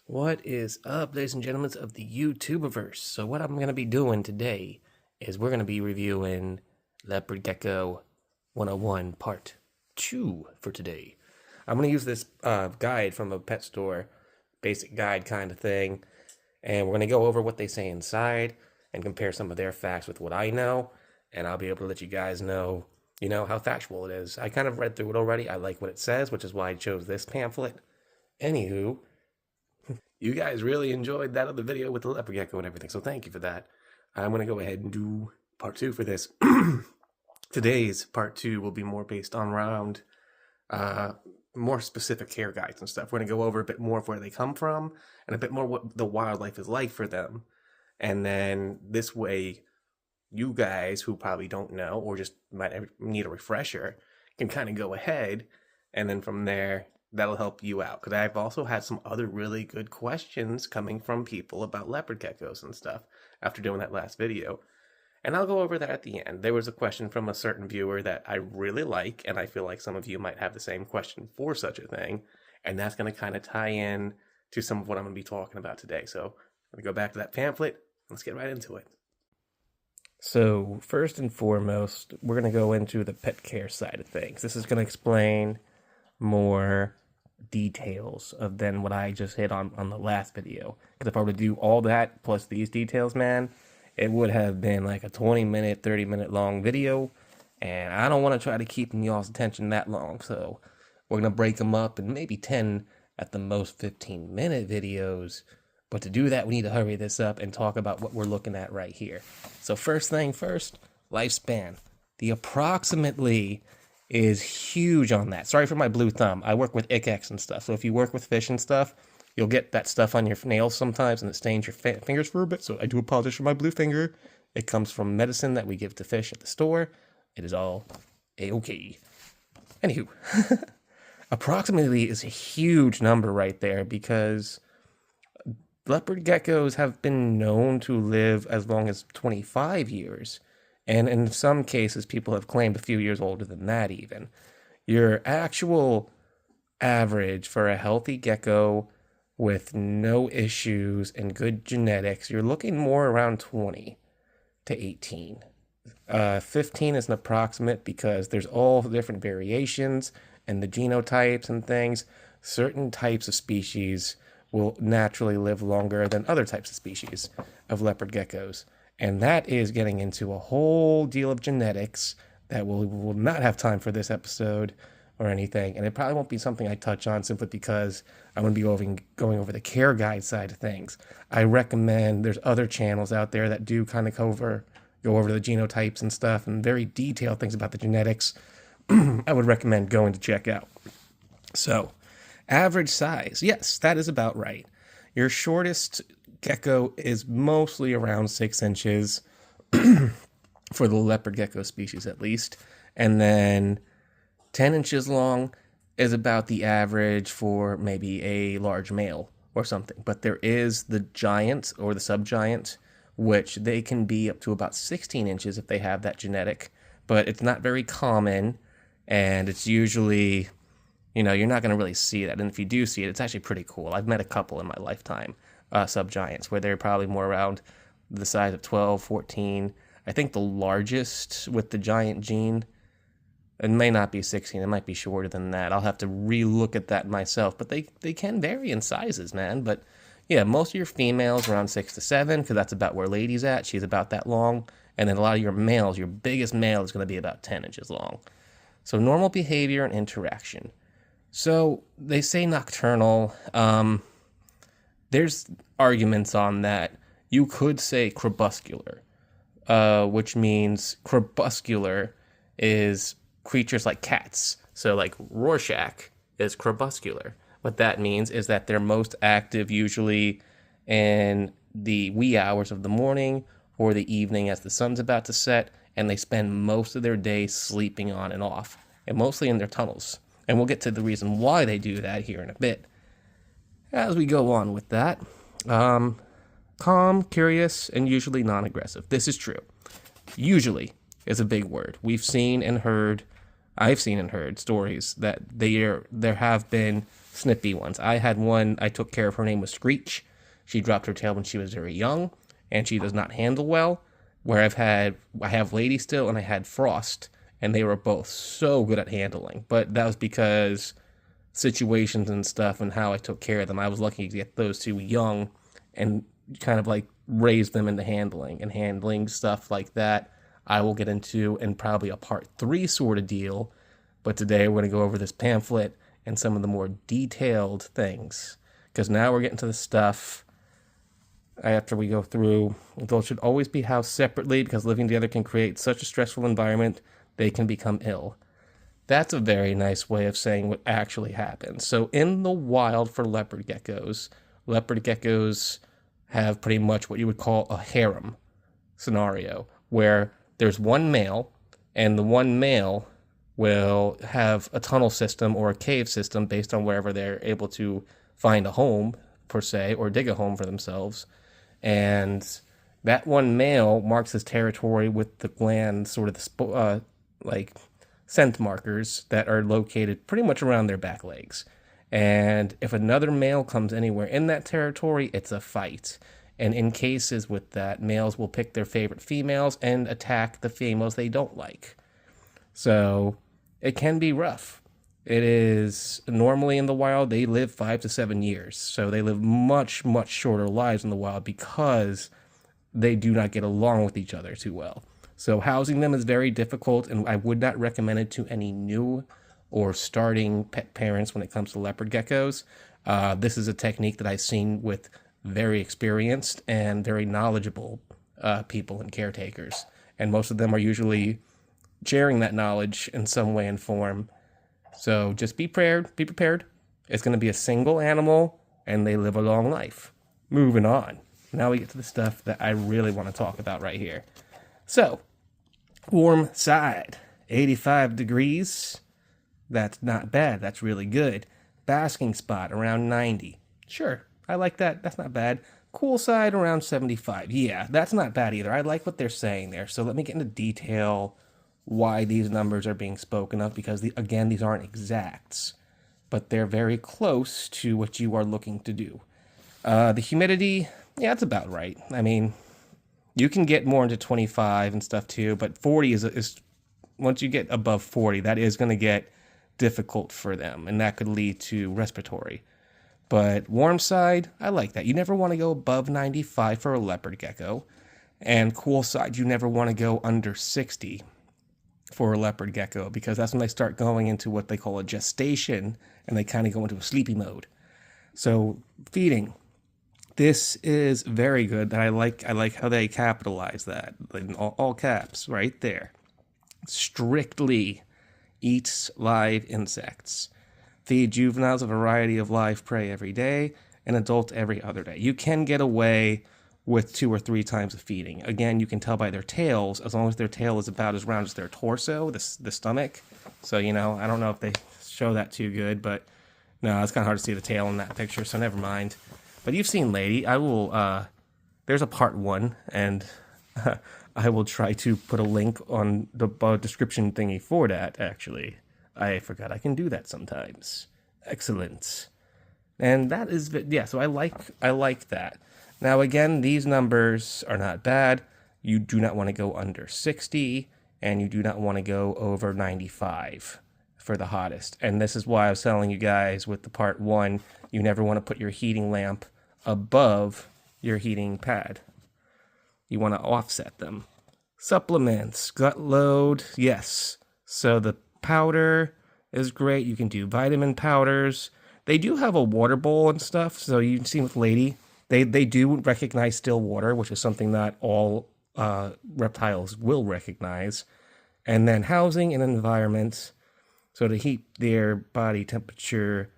What is up, ladies and gentlemen of the YouTuberverse? So what I'm going to be doing today is we're going to be reviewing Leopard Gecko 101 Part 2 for today. I'm going to use this guide from a pet store, basic guide kind of thing, and we're going to go over what they say inside and compare some of their facts with what I know, and I'll be able to let you guys know, how factual it is. I kind of read through it already. I like what it says, which is why I chose this pamphlet. Anywho, you guys really enjoyed that other video with the leopard gecko and everything, so thank you for that. I'm going to go ahead and do part 2 for this. Today's part 2 will be more based on around more specific care guides and stuff. We're going to go over a bit more of where they come from and a bit more what the wildlife is like for them. And then this way, you guys who probably don't know or just might need a refresher can kind of go ahead, and then from there, that'll help you out, because I've also had some other really good questions coming from people about leopard geckos and stuff after doing that last video. And I'll go over that at the end. There was a question from a certain viewer that I really like, and I feel like some of you might have the same question for such a thing, and that's going to kind of tie in to some of what I'm going to be talking about today. So I'm going to go back to that pamphlet. Let's get right into it. So first and foremost, we're going to go into the pet care side of things. This is going to explain more details of than what I just hit on the last video. Because if I were to do all that plus these details, man, it would have been like a 20-minute, 30-minute long video, and I don't want to try to keep y'all's attention that long. So we're gonna break them up in maybe 10 at the most 15-minute videos. But to do that, we need to hurry this up and talk about what we're looking at right here. So first thing first, lifespan. The approximately is huge on that. Sorry for my blue thumb. I work with Icex and stuff. So if you work with fish and stuff, you'll get that stuff on your nails sometimes and it stains your fingers for a bit. So I do apologize for my blue finger. It comes from medicine that we give to fish at the store. It is all a-okay. Anywho, approximately is a huge number right there, because leopard geckos have been known to live as long as 25 years. And in some cases, people have claimed a few years older than that even. Your actual average for a healthy gecko with no issues and good genetics, you're looking more around 20 to 18. 15 is an approximate because there's all different variations and the genotypes and things. Certain types of species will naturally live longer than other types of species of leopard geckos. And that is getting into a whole deal of genetics that will not have time for this episode or anything. And it probably won't be something I touch on simply because I'm going to be going over the care guide side of things. I recommend there's other channels out there that do kind of go over the genotypes and stuff and very detailed things about the genetics. I would recommend going to check out. So, average size. Yes, that is about right. Your shortest gecko is mostly around 6 inches for the leopard gecko species at least, and then 10 inches long is about the average for maybe a large male or something. But there is the giant or the subgiant, which they can be up to about 16 inches if they have that genetic, but it's not very common, and it's usually, you're not going to really see that. And if you do see it, it's actually pretty cool. I've met a couple in my lifetime, subgiants, where they're probably more around the size of 12, 14. I think the largest with the giant gene, it may not be 16. It might be shorter than that. I'll have to re-look at that myself. But they can vary in sizes, man. But yeah, most of your females around 6 to 7, because that's about where Lady's at. She's about that long. And then a lot of your males, your biggest male is going to be about 10 inches long. So normal behavior and interaction. So they say nocturnal. There's arguments on that. You could say crepuscular, which means crepuscular is creatures like cats. So like Rorschach is crepuscular. What that means is that they're most active usually in the wee hours of the morning or the evening as the sun's about to set, and they spend most of their day sleeping on and off, and mostly in their tunnels. And we'll get to the reason why they do that here in a bit. As we go on with that, calm, curious, and usually non-aggressive. This is true. Usually is a big word. I've seen and heard stories that there have been snippy ones. I had one I took care of. Her name was Screech. She dropped her tail when she was very young, and she does not handle well. Where I have Lady still, and I had Frost, and they were both so good at handling. But that was because situations and stuff and how I took care of them. I was lucky to get those two young and kind of like raise them into handling and handling stuff like that. I will get into in probably a part 3 sort of deal. But today we're going to go over this pamphlet and some of the more detailed things. Because now we're getting to the stuff after we go through. Adults should always be housed separately because living together can create such a stressful environment they can become ill. That's a very nice way of saying what actually happens. So in the wild for leopard geckos have pretty much what you would call a harem scenario, where there's one male, and the one male will have a tunnel system or a cave system based on wherever they're able to find a home, per se, or dig a home for themselves. And that one male marks his territory with the glands, sort of the like scent markers that are located pretty much around their back legs. And if another male comes anywhere in that territory, it's a fight. And in cases with that, males will pick their favorite females and attack the females they don't like. So it can be rough. It is normally in the wild, they live 5 to 7 years. So they live much, much shorter lives in the wild because they do not get along with each other too well. So housing them is very difficult, and I would not recommend it to any new or starting pet parents when it comes to leopard geckos. This is a technique that I've seen with very experienced and very knowledgeable people and caretakers. And most of them are usually sharing that knowledge in some way and form. So just be prepared. It's going to be a single animal, and they live a long life. Moving on. Now we get to the stuff that I really want to talk about right here. So, warm side, 85 degrees. That's not bad. That's really good. Basking spot, around 90. Sure, I like that. That's not bad. Cool side, around 75. Yeah, that's not bad either. I like what they're saying there. So let me get into detail why these numbers are being spoken of, because, again, these aren't exacts, but they're very close to what you are looking to do. The humidity, yeah, it's about right. I mean, you can get more into 25 and stuff too, but 40 is once you get above 40, that is going to get difficult for them, and that could lead to respiratory. But warm side, I like that. You never want to go above 95 for a leopard gecko, and cool side, you never want to go under 60 for a leopard gecko, because that's when they start going into what they call a gestation, and they kind of go into a sleepy mode. So feeding. This is very good. I like how they capitalize that in all caps right there. Strictly eats live insects. Feed juveniles a variety of live prey every day, and adult every other day. You can get away with 2 or 3 times of feeding. Again, you can tell by their tails, as long as their tail is about as round as their torso, the stomach. So, I don't know if they show that too good, but no, it's kind of hard to see the tail in that picture, so never mind. But you've seen Lady. I will, there's a part 1, and I will try to put a link on the description thingy for that, actually. I forgot I can do that sometimes. Excellent. And that is, yeah, so I like that. Now, again, these numbers are not bad. You do not want to go under 60, and you do not want to go over 95 for the hottest. And this is why I was telling you guys with the part 1, you never want to put your heating lamp above your heating pad. You want to offset them. Supplements, gut load, yes. So the powder is great. You can do vitamin powders. They do have a water bowl and stuff. So you can see with Lady, they do recognize still water, which is something that all reptiles will recognize. And then housing and environment. So to keep their body temperature.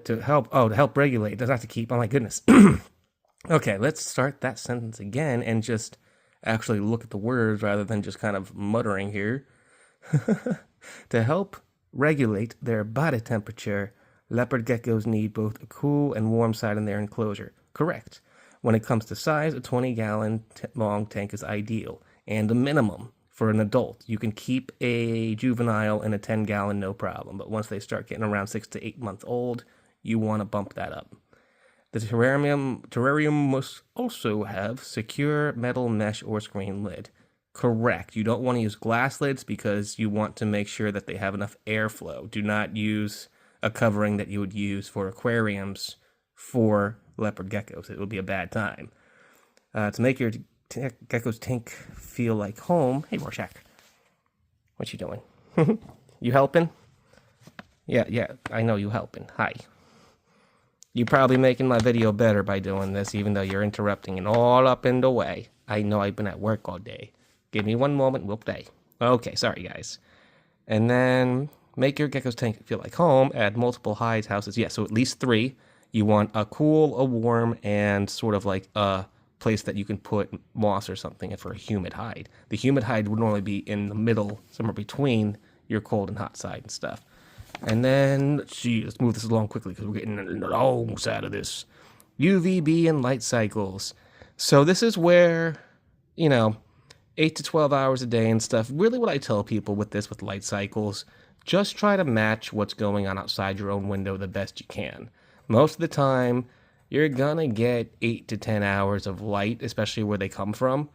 To help regulate. It doesn't have to keep. Oh my goodness. Okay, let's start that sentence again and just actually look at the words rather than just kind of muttering here. To help regulate their body temperature, leopard geckos need both a cool and warm side in their enclosure. Correct. When it comes to size, a 20-gallon long tank is ideal, and a minimum for an adult. You can keep a juvenile in a 10-gallon, no problem. But once they start getting around 6 to 8 months old, you want to bump that up. The terrarium must also have secure metal mesh or screen lid. Correct. You don't want to use glass lids because you want to make sure that they have enough airflow. Do not use a covering that you would use for aquariums for leopard geckos. It would be a bad time. To make your gecko's tank feel like home. Hey, Rorschach. What you doing? You helping? Yeah, I know you helping. Hi. You're probably making my video better by doing this, even though you're interrupting and all up in the way. I know I've been at work all day. Give me one moment, we'll play. Okay, sorry guys. And then make your gecko's tank feel like home. Add multiple hides, houses. Yeah, so at least 3. You want a cool, a warm, and sort of like a place that you can put moss or something for a humid hide. The humid hide would normally be in the middle, somewhere between your cold and hot side and stuff. And then, let's move this along quickly because we're getting on the long side of this. UVB and light cycles. So this is where, 8 to 12 hours a day and stuff. Really what I tell people with this, with light cycles, just try to match what's going on outside your own window the best you can. Most of the time, you're gonna get 8 to 10 hours of light, especially where they come from,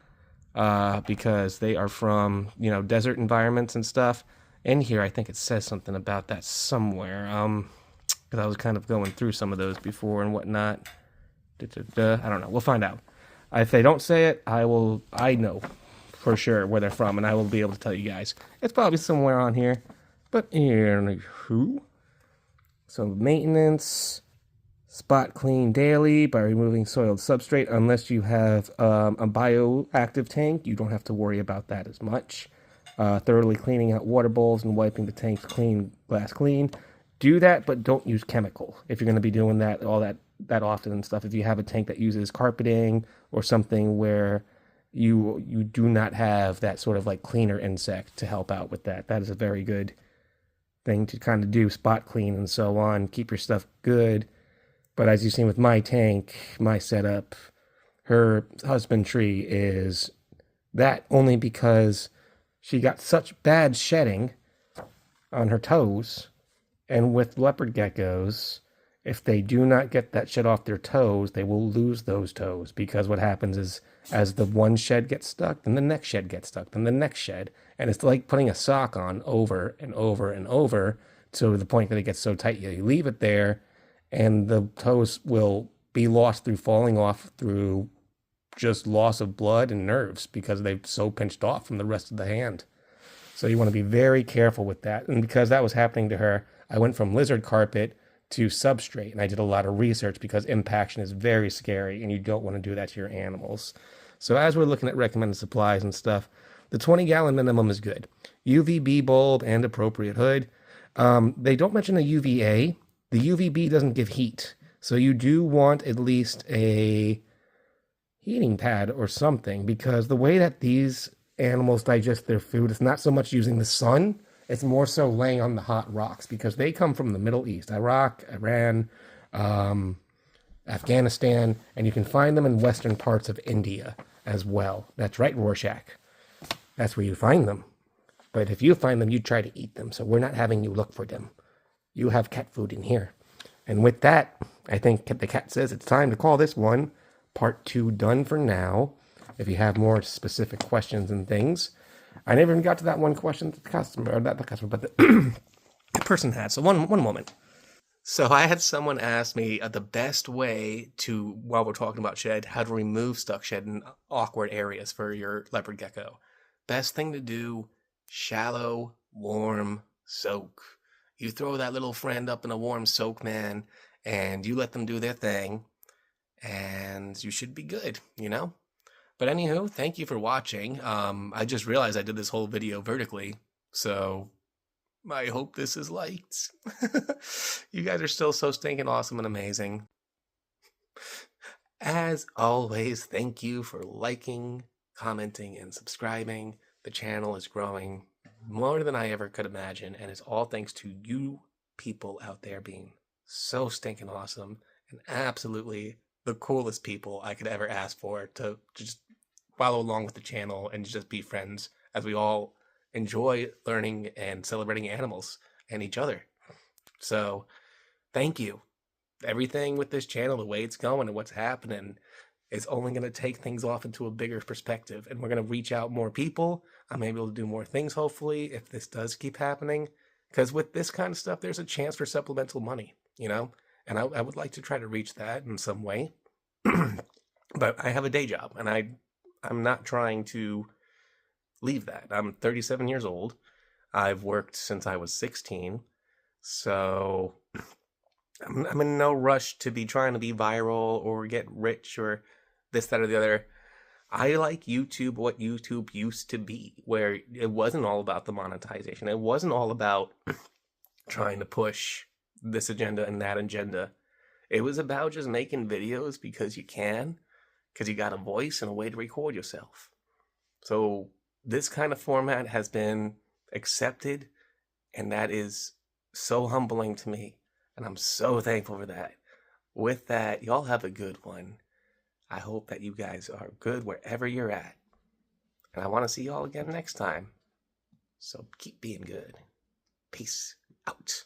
because they are from, desert environments and stuff. In here, I think it says something about that somewhere, because I was kind of going through some of those before and whatnot. I don't know. We'll find out. If they don't say it, I know for sure where they're from, and I will be able to tell you guys. It's probably somewhere on here, but who? So maintenance, spot clean daily by removing soiled substrate. Unless you have a bioactive tank, you don't have to worry about that as much. Thoroughly cleaning out water bowls and wiping the tanks glass clean. Do that, but don't use chemical if you're going to be doing that that often and stuff. If you have a tank that uses carpeting or something where you do not have that sort of like cleaner insect to help out with that, that is a very good thing to kind of do, spot clean and so on. Keep your stuff good. But as you've seen with my tank, my setup, her husbandry is that only because she got such bad shedding on her toes. And with leopard geckos, if they do not get that shed off their toes, they will lose those toes. Because what happens is, as the one shed gets stuck, then the next shed gets stuck, then the next shed. And it's like putting a sock on over and over and over to the point that it gets so tight you leave it there, and the toes will be lost through falling off through just loss of blood and nerves because they've so pinched off from the rest of the hand. So you want to be very careful with that. And because that was happening to her, I went from lizard carpet to substrate, and I did a lot of research because impaction is very scary and you don't want to do that to your animals. So as we're looking at recommended supplies and stuff, the 20-gallon minimum is good. UVB bulb and appropriate hood. They don't mention a UVA. The UVB doesn't give heat. So you do want at least a heating pad or something, because the way that these animals digest their food, it's not so much using the sun, it's more so laying on the hot rocks, because they come from the Middle East, Iraq, Iran, Afghanistan, and you can find them in western parts of India as well. That's right, Rorschach. That's where you find them. But if you find them, you try to eat them, so we're not having you look for them. You have cat food in here. And with that, I think the cat says it's time to call this one part 2 done for now. If you have more specific questions and things. I never even got to that one question that the customer, or not the customer, but the person had. So one moment. So I had someone ask me the best way to, while we're talking about shed, how to remove stuck shed in awkward areas for your leopard gecko. Best thing to do, shallow, warm soak. You throw that little friend up in a warm soak, man, and you let them do their thing, and you should be good, But anywho, thank you for watching. I just realized I did this whole video vertically, so I hope this is liked. You guys are still so stinking awesome and amazing. As always, thank you for liking, commenting, and subscribing. The channel is growing more than I ever could imagine, and it's all thanks to you people out there being so stinking awesome and absolutely the coolest people I could ever ask for to just follow along with the channel and just be friends as we all enjoy learning and celebrating animals and each other. So thank you. Everything with this channel, the way it's going and what's happening, is only going to take things off into a bigger perspective. And we're going to reach out more people. I'm able to do more things, hopefully, if this does keep happening. Because with this kind of stuff, there's a chance for supplemental money, you know? And I would like to try to reach that in some way. But I have a day job, and I'm not trying to leave that. I'm 37 years old. I've worked since I was 16. So I'm in no rush to be trying to be viral or get rich or this, that, or the other. I like YouTube, what YouTube used to be, where it wasn't all about the monetization. It wasn't all about trying to push this agenda and that agenda. It was about just making videos because you can, because you got a voice and a way to record yourself. So this kind of format has been accepted, and that is so humbling to me, and I'm so thankful for that. With that, y'all have a good one. I hope that you guys are good wherever you're at, and I want to see y'all again next time. So keep being good. Peace out.